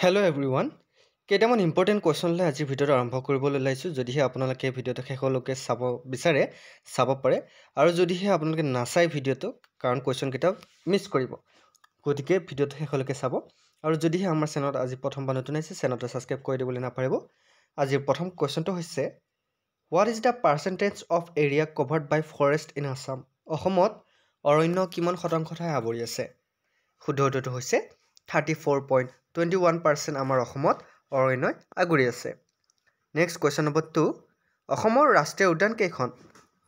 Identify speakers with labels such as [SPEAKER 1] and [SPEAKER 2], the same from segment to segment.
[SPEAKER 1] Hello everyone. কেইটামান important কুৱেশ্যনলৈ আজি ভিডিঅ'টো আৰম্ভ কৰিবলৈ ওলাইছোঁ যদিহে আপোনালোকে ভিডিঅ'টো শেষলৈকে চাব বিচাৰে চাব পাৰে আৰু যদিহে আপোনালোকে নাচাই ভিডিঅ'টো কাৰণ কুৱেশ্যন কেইটা মিছ কৰিব গতিকে ভিডিঅ'টো শেষলৈকে চাব আৰু যদিহে আমাৰ চেনেলত আজি প্ৰথমবাৰ নতুন আহিছে চেনেলটো ছাবস্ক্ৰাইব কৰি দিবলৈ নাপাহৰিব আজিৰ প্ৰথম কুৱেশ্যনটো হৈছে what is the percentage of area covered by forest in Assam অসমত অৰণ্য কিমান শতাংশ ঠাই আৱৰি আছে শুদ্ধ উত্তৰটো হৈছে 34.21% আমাৰ অসমত অৰণ্যই আগুৰি আছে নেক্সট কুৱেশ্যন নম্বৰ 2 অসমৰ ৰাষ্ট্ৰীয় উদ্যান কেইখন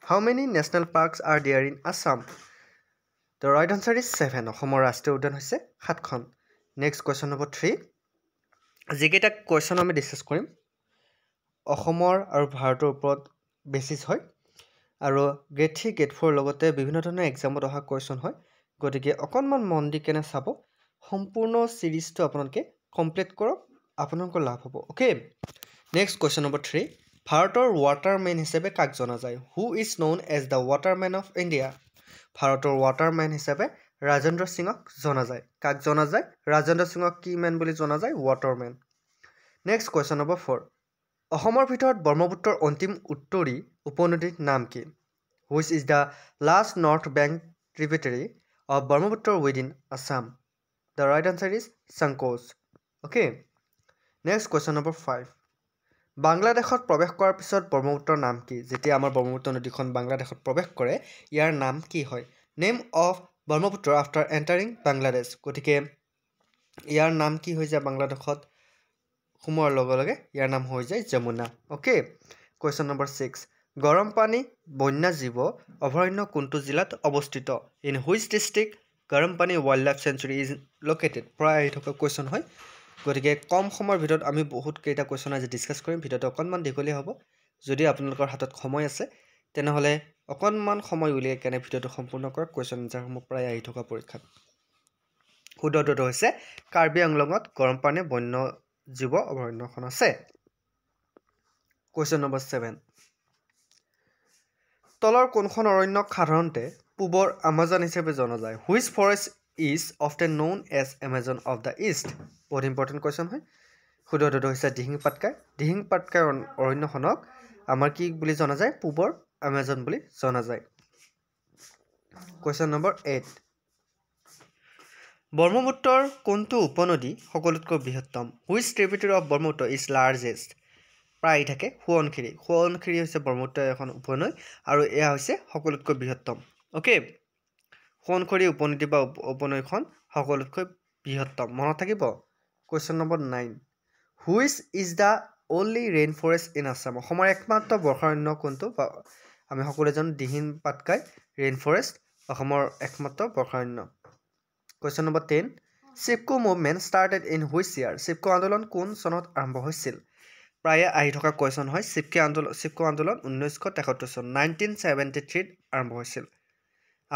[SPEAKER 1] how many national parks are there in Assam the right answer is 7 অসমৰ ৰাষ্ট্ৰীয় উদ্যান হৈছে 7খন নেক্সট কুৱেশ্যন নম্বৰ 3 যিকেইটা কুৱেশ্যন আমি ডিছকাছ কৰিম অসমৰ আৰু ভাৰতৰ ওপৰত বেচিছ হয় আৰু গ্ৰেড 3 গ্ৰেড 4 লগতে বিভিন্ন ধৰণৰ এক্সামত অহা কুৱেশ্যন হয় গতিকে অকণমান মন দি কেনে চাব সম্পূৰ্ণ সিৰিজটো আপোনালোকে কমপ্লিট কৰক আপোনালোকৰ লাভ হ'ব ওকে নেক্সট কুৱেশ্যন নম্বৰ 3 ভাৰতৰ ৱাটাৰমেন হিচাপে কাক জনা যায় who is known as the waterman of India ভাৰতৰ ৱাটাৰমেন হিচাপে ৰাজেন্দ্ৰ সিঙক জনা যায় কাক জনা যায় ৰাজেন্দ্ৰ সিঙক কি মেন বুলি জনা যায় ৱাটাৰমেন নেক্সট কুৱেশ্যন নম্বৰ 4 অসমৰ ভিতৰত ব্ৰহ্মপুত্ৰৰ অন্তিম উত্তৰী উপনদীৰ নাম কি which is the last north bank tributary of Brahmaputra within Assam The right answer is Sankos. Okay. Next question number 5. বাংলাদেশত প্ৰৱেশ কৰাৰ পিছত ব্ৰহ্মপুত্ৰৰ নাম কি যেতিয়া আমাৰ ব্ৰহ্মপুত্ৰ নদীখন বাংলাদেশত প্ৰৱেশ কৰে ইয়াৰ নাম কি হয় name of Brahmaputra after entering Bangladesh গতিকে ইয়াৰ নাম কি হৈ যায় বাংলাদেশত সোমোৱাৰ লগে লগে ইয়াৰ নাম হৈ যায় যমুনা অ'কে কুৱেশ্যন নম্বৰ 6 গৰম পানী বন্যজীৱ অভয়াৰণ্য কোনটো জিলাত অৱস্থিত ইন হুইচ ডিষ্ট্ৰিক্ট গৰম পানী wild life century is located প্ৰায় আহি থকা কুৱেশ্যন হয় গতিকে কম সময়ৰ ভিতৰত আমি বহুত কেইটা কুৱেশ্যন আজি ডিছকাছ কৰিম ভিডিঅ'টো অকণমান দীঘলীয়া হ'ব যদি আপোনালোকৰ হাতত সময় আছে তেনেহ'লে অকণমান সময় উলিয়াই কেনে ভিডিঅ'টো সম্পূৰ্ণ কৰক কুৱেশ্যন আনচাৰসমূহ প্ৰায় আহি থকা পৰীক্ষাত শুদ্ধ উত্তৰটো হৈছে কাৰ্বি আংলঙত গৰম পানী বন্যজীৱ অভয়াৰণ্যখন আছে কুৱেশ্যন নম্বৰ 7 তলৰ কোনখন অৰণ্যক সাধাৰণতে পূবৰ আমাজন হিচাপে জনা যায় which forest is often known as Amazon of the east বহুত ইম্পৰ্টেণ্ট কুৱেশ্যন হয় শুদ্ধ উত্তৰটো হৈছে দিহিং পাটকাই অৰণ্যখনক আমাৰ কি বুলি জনা যায় পূবৰ আমাজন বুলি জনা যায় কুৱেশ্যন নম্বৰ 8 ব্ৰহ্মপুত্ৰৰ কোনটো উপনদী সকলোতকৈ বৃহত্তম which tributary of Brahmaputra is largest প্ৰায় আহি থাকে সোৱণশিৰি হৈছে ব্ৰহ্মপুত্ৰৰ এখন উপনৈ আৰু এয়া হৈছে সকলোতকৈ বৃহত্তম অ'কে সোৱণশিৰি উপনদী বা উপনৈখন সকলোতকৈ বৃহত্তম মনত থাকিব question number 9 which is the only rain forest in Assam অসমৰ একমাত্ৰ বৰ্ষাৰণ্য কোনটো আমি সকলোৱে জানো দিহিং পাটকাই ৰেইন ফৰেষ্ট অসমৰ একমাত্ৰ বৰ্ষাৰণ্য question number 10 Chipko movement started in which year Chipko আন্দোলন কোন চনত আৰম্ভ হৈছিল প্ৰায়ে আহি থকা কুৱেশ্যন হয় চিপকো আন্দোলন 1973 চন 1973 আৰম্ভ হৈছিল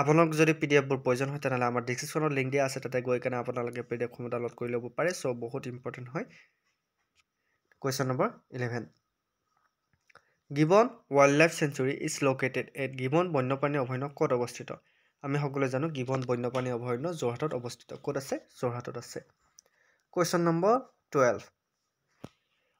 [SPEAKER 1] আপোনালোক যদি পিডিএফবোৰ প্ৰয়োজন হয় তেনেহ'লে আমাৰ ডিছক্ৰিপশ্যনত লিংক দিয়া আছে তাতে গৈ কেনে আপোনালোকে পিডিএফসমূহ ডাউনলোড কৰি ল'ব পাৰে চ' বহুত ইম্পৰ্টেণ্ট হয় question number 11 gibbon wild life century is located at gibbon বন্যপ্ৰাণী অভয়াৰণ্য ক'ত অৱস্থিত আমি সকলোৱে জানো গিবন বন্যপ্ৰাণী অভয়াৰণ্য যোৰহাটত অৱস্থিত ক'ত আছে যোৰহাটত আছে কুৱেশ্যন নম্বৰ 12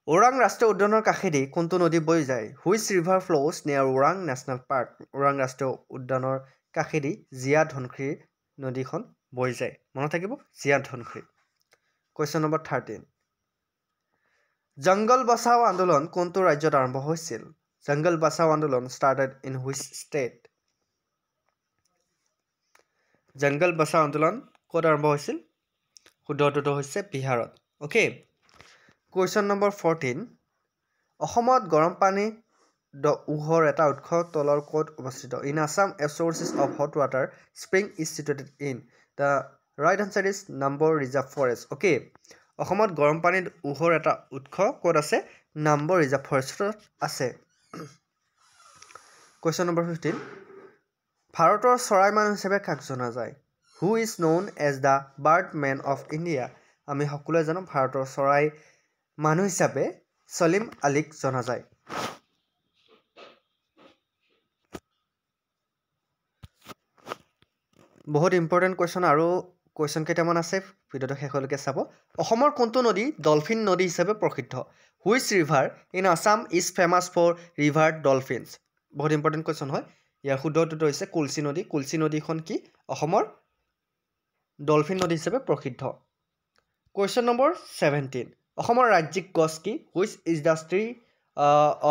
[SPEAKER 1] ওৰাং ৰাষ্ট্ৰীয় উদ্যানৰ কাষেদি কোনটো নদী বৈ যায় হুইচ ৰিভাৰ ফ্ল'জ নিয়াৰ ওৰাং নেশ্যনেল পাৰ্ক ওৰাং ৰাষ্ট্ৰীয় উদ্যানৰ কাষেদি জিয়া ধনশিৰি নদীখন বৈ যায় মনত থাকিব জিয়া ধনশিৰি কুৱেশ্যন নম্বৰ 13 জংগল বচাও আন্দোলন কোনটো ৰাজ্যত আৰম্ভ হৈছিল জংগল বচাও আন্দোলন ষ্টাৰ্টেড ইন হুইচ ষ্টেট জংগল বচাও আন্দোলন ক'ত আৰম্ভ হৈছিল শুদ্ধ উত্তৰটো হৈছে বিহাৰত অ'কে কুৱেশ্যন নম্বৰ 14 অসমত গৰম পানী উহৰ এটা উৎস তলৰ ক'ত অৱস্থিত in Assam A sources of hot water spring is situated in the right answer is number reserve forest okay অসমত গৰম পানীত উহৰ এটা উৎস ক'ত আছে নাম্বৰ ৰিজাৰ্ভ ফৰেষ্টত আছে কুৱেশ্যন নম্বৰ 15 ভাৰতৰ চৰাই মানুহ হিচাপে কাক জনা যায় who is known as the bird man of India আমি সকলোৱে জানো ভাৰতৰ চৰাই মানুহ হিচাপে সলিম আলীক জনা যায় বহুত ইম্পৰ্টেণ্ট কুৱেশ্যন আৰু কুৱেশ্যন কেইটামান আছে ভিডিঅ'টো শেষলৈকে চাব অসমৰ কোনটো নদী ডলফিন নদী হিচাপে প্ৰসিদ্ধ which river in Assam is famous for river dolphins বহুত ইম্পৰ্টেণ্ট কুৱেশ্যন হয় ইয়াৰ শুদ্ধ উত্তৰটো হৈছে কুলচি নদীখন কি অসমৰ ডলফিন নদী হিচাপে প্ৰসিদ্ধ কুৱেশ্যন নম্বৰ 17 অসমৰ ৰাজ্যিক গছ কি which is the tree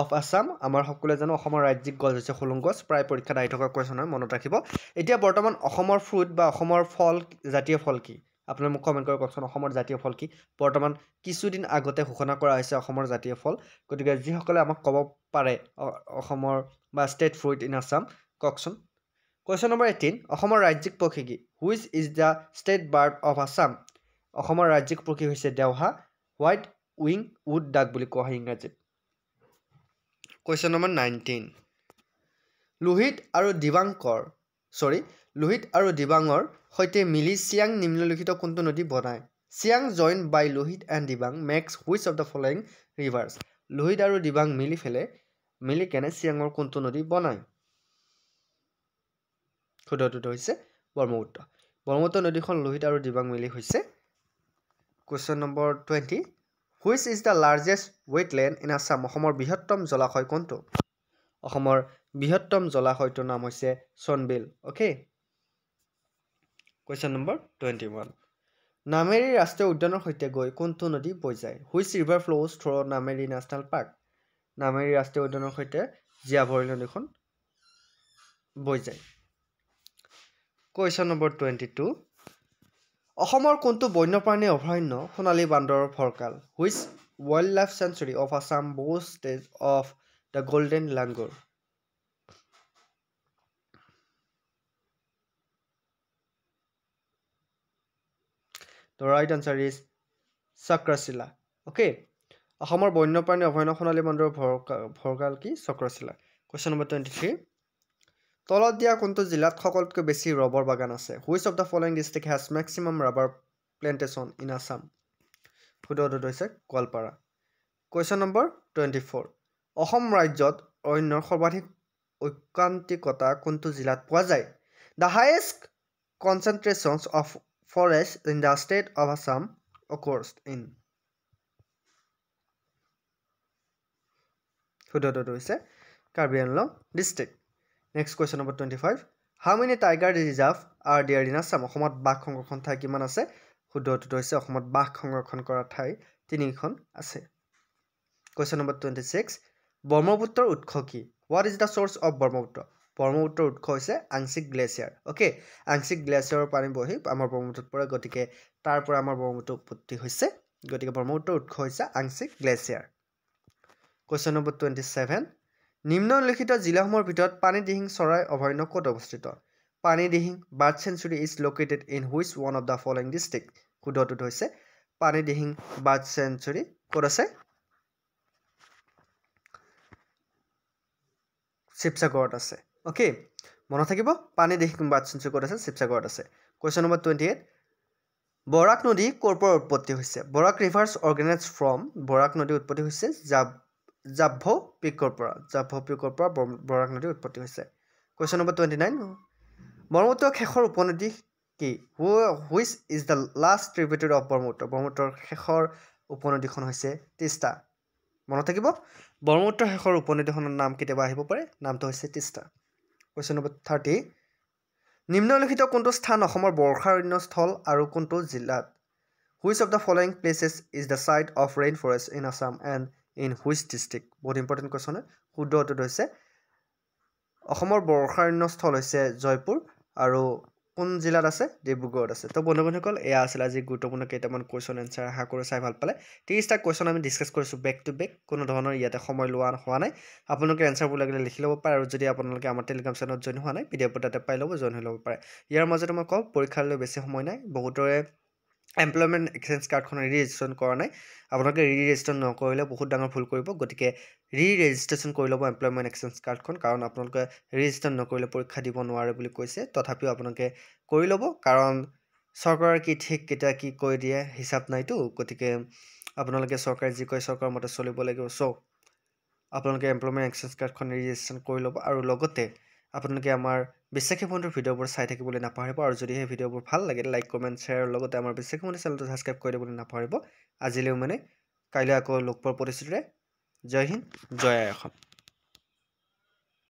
[SPEAKER 1] of Assam আমাৰ সকলোৱে জানো অসমৰ ৰাজ্যিক গছ হৈছে হোলোং গছ প্ৰায় পৰীক্ষাত আহি থকা কুৱেশ্যন হয় মনত ৰাখিব এতিয়া বৰ্তমান অসমৰ ফ্ৰুট বা অসমৰ ফল জাতীয় ফল কি আপোনালোকে মোক কমেণ্ট কৰি কওকচোন অসমৰ জাতীয় ফল কি বৰ্তমান কিছুদিন আগতে ঘোষণা কৰা হৈছে অসমৰ জাতীয় ফল গতিকে যিসকলে আমাক ক'ব পাৰে অসমৰ বা ষ্টেট ফ্ৰুট ইন আছাম কওকচোন কুৱেশ্যন নম্বৰ 18 অসমৰ ৰাজ্যিক পক্ষী কি which is the state bird of Assam অসমৰ ৰাজ্যিক পক্ষী হৈছে দেওহা হোৱাইট উইং উড ডাক বুলি কোৱা হয় ইংৰাজীত কুৱেশ্যন নম্বৰ 19 লোহিত আৰু দিবাঙৰ সৈতে মিলি চিয়াং নিম্নলিখিত কোনটো নদী বনায় Siang join by Lohit and Dibang makes which of the following rivers Lohit আৰু দিবাং মিলি কেনে চিয়াঙৰ কোনটো নদী বনায় শুদ্ধটো হৈছে ব্ৰহ্মপুত্ৰ নদীখন লোহিত আৰু দিবাং মিলি হৈছে question number 20 which is the largest wetland in Assam অসমৰ বৃহত্তম জলাশয় কোনটো অসমৰ বৃহত্তম জলাশয়টোৰ নাম হৈছে চনবিল অ'কে কুৱেশ্যন নম্বৰ 21 নামেৰি ৰাষ্ট্ৰীয় উদ্যানৰ সৈতে গৈ কোনটো নদী বৈ যায় which river flows through Nameri national park Nameri ৰাষ্ট্ৰীয় উদ্যানৰ সৈতে জীয়াভৰলী নদীখন বৈ যায় কুৱেশ্যন নম্বৰ 22 অসমৰ কোনটো বন্যপ্ৰাণী অভয়াৰণ্য সোণালী বান্দৰৰ ভৰকাল which wild life sanctuary of Assam boasted of the golden langur The right answer is Chakrasila. Okay. অসমৰ বন্যপ্ৰাণী অভয়াৰণ্য সোণালী বান্দৰৰ ভৰকাল কি চক্ৰশিলা কুৱেশ্যন নম্বৰ 23 তলত দিয়া কোনটো জিলাত সকলোতকৈ বেছি ৰবৰ বাগান আছে which of the following district has maximum rubber plantation in Assam শুদ্ধ উত্তৰটো হৈছে গোৱালপাৰা কুৱেশ্যন নম্বৰ 24 অসম ৰাজ্যত অৰণ্যৰ সৰ্বাধিক ঐকান্তিকতা কোনটো জিলাত পোৱা যায় the highest concentrations of forest in the state of Assam occurs in শুদ্ধটো হৈছে Karbi Anglong district next question number 25 how many tiger reserve are there in Assam অসমত বাঘ সংৰক্ষণ ঠাই কিমান আছে শুদ্ধটো হৈছে অসমত বাঘ সংৰক্ষণ কৰা ঠাই 3খন আছে কুৱেশ্যন নম্বৰ 26 ব্ৰহ্মপুত্ৰৰ উৎস কি what is the source of ব্ৰহ্মপুত্ৰৰ উৎস হৈছে আংশিক গ্লেচিয়াৰ অ'কে আংশিক গ্লেচিয়াৰৰ পানী বহি আমাৰ ব্ৰহ্মপুত্ৰত পৰে গতিকে তাৰ পৰা আমাৰ ব্ৰহ্মপুত্ৰ উৎপত্তি হৈছে গতিকে ব্ৰহ্মপুত্ৰৰ উৎস হৈছে আংশিক গ্লেচিয়াৰ কুৱেশ্যন নম্বৰ 27 নিম্নলিখিত জিলাসমূহৰ ভিতৰত পানীদিহিং চৰাই অভয়াৰণ্য ক'ত অৱস্থিত Panidihing bird sanctuary is located in which one of the following district শুদ্ধটো হৈছে পানীদিহিং বাৰ্ড চেঞ্চুৰী ক'ত আছে শিৱসাগৰত আছে অ'কে মনত থাকিব পানীদিহিং বাৰ্ড চেঞ্চুৰী ক'ত আছে শিৱসাগৰত আছে কুৱেশ্যন নম্বৰ 28 বৰাক নদী ক'ৰ পৰা উৎপত্তি হৈছে বৰাক ৰিভাৰ্ছ অৰ্গেনাইজড ফ্ৰম বৰাক নদী উৎপত্তি হৈছে জাভ্ভ পিকৰ পৰা বৰাক নদী উৎপত্তি হৈছে কুৱেশ্যন নম্বৰ 29 ব্ৰহ্মপুত্ৰৰ শেষৰ উপনদী কি which is the last tributary of ব্ৰহ্মপুত্ৰৰ শেষৰ উপনদীখন হৈছে তিষ্টা মনত থাকিব ব্ৰহ্মপুত্ৰৰ শেষৰ উপনদীখনৰ নাম কেতিয়াবা আহিব পাৰে নামটো হৈছে তিষ্টা কুৱেশ্যন নম্বৰ 30 নিম্নলিখিত কোনটো স্থান অসমৰ বৰ্ষাৰণ্য স্থল আৰু কোনটো জিলাত which of the following places is the site of rain forest in Assam and in which district বহুত ইম্পৰ্টেণ্ট কুৱেশ্যন হয় শুদ্ধ উত্তৰটো হৈছে অসমৰ বৰ্ষাৰণ্য স্থল হৈছে জয়পুৰ আৰু কোন জিলাত আছে ডিব্ৰুগড়ত আছে তো বন্ধুসকল এয়া আছিল আজি গুৰুত্বপূৰ্ণ কেইটামান কুৱেশ্যন এনচাৰ আশা কৰোঁ চাই ভাল পালে 30টা কুৱেশ্যন আমি ডিছকাছ কৰিছোঁ বেক টু বেক কোনো ধৰণৰ ইয়াতে সময় লোৱা হোৱা নাই আপোনালোকে এনচাৰবোৰ লাগিলে লিখি ল'ব পাৰে আৰু যদি আপোনালোকে আমাৰ টেলিগ্ৰাম চেনেলত জইন হোৱা নাই পিডিএফ তাতে পাই ল'ব জইন হৈ ল'ব পাৰে ইয়াৰ মাজতে মই কওঁ পৰীক্ষালৈ বেছি সময় নাই বহুতৰে এমপ্লয়মেণ্ট এক্সচেঞ্জ কাৰ্ডখন ৰেজিষ্ট্ৰেশ্যন কৰা নাই আপোনালোকে ৰেজিষ্ট্ৰেশ্যন নকৰিলে বহুত ডাঙৰ ভুল কৰিব গতিকে ৰেজিষ্ট্ৰেশ্যন কৰি ল'ব এমপ্লয়মেণ্ট এক্সচেঞ্জ কাৰ্ডখন কাৰণ আপোনালোকে ৰেজিষ্ট্ৰেশ্যন নকৰিলে পৰীক্ষা দিব নোৱাৰে বুলি কৈছে তথাপিও আপোনালোকে কৰি ল'ব কাৰণ চৰকাৰে কি ঠিক কেতিয়া কি কৈ দিয়ে হিচাপ নাইতো গতিকে আপোনালোকে চৰকাৰে যি কয় চৰকাৰৰ মতে চলিব লাগিব আপোনালোকে এমপ্লয়মেণ্ট এক্সচেঞ্জ কাৰ্ডখন ৰেজিষ্ট্ৰেশ্যন কৰি ল'ব আৰু লগতে আপোনালোকে আমাৰ বিশ্বাসী বন্ধুৰ ভিডিঅ'বোৰ চাই থাকিবলৈ নাপাহৰিব আৰু যদি সেই ভিডিঅ'বোৰ ভাল লাগে লাইক কমেণ্ট শ্বেয়াৰৰ লগতে আমাৰ বিশ্বাসী বন্ধু চেনেলটো ছাবস্ক্ৰাইব কৰি দিবলৈ নাপাহৰিব আজিলৈও কাইলৈ আকৌ লগ পোৱাৰ প্ৰতিশ্ৰুতিৰে জয় হিন্দ জয় আই অসম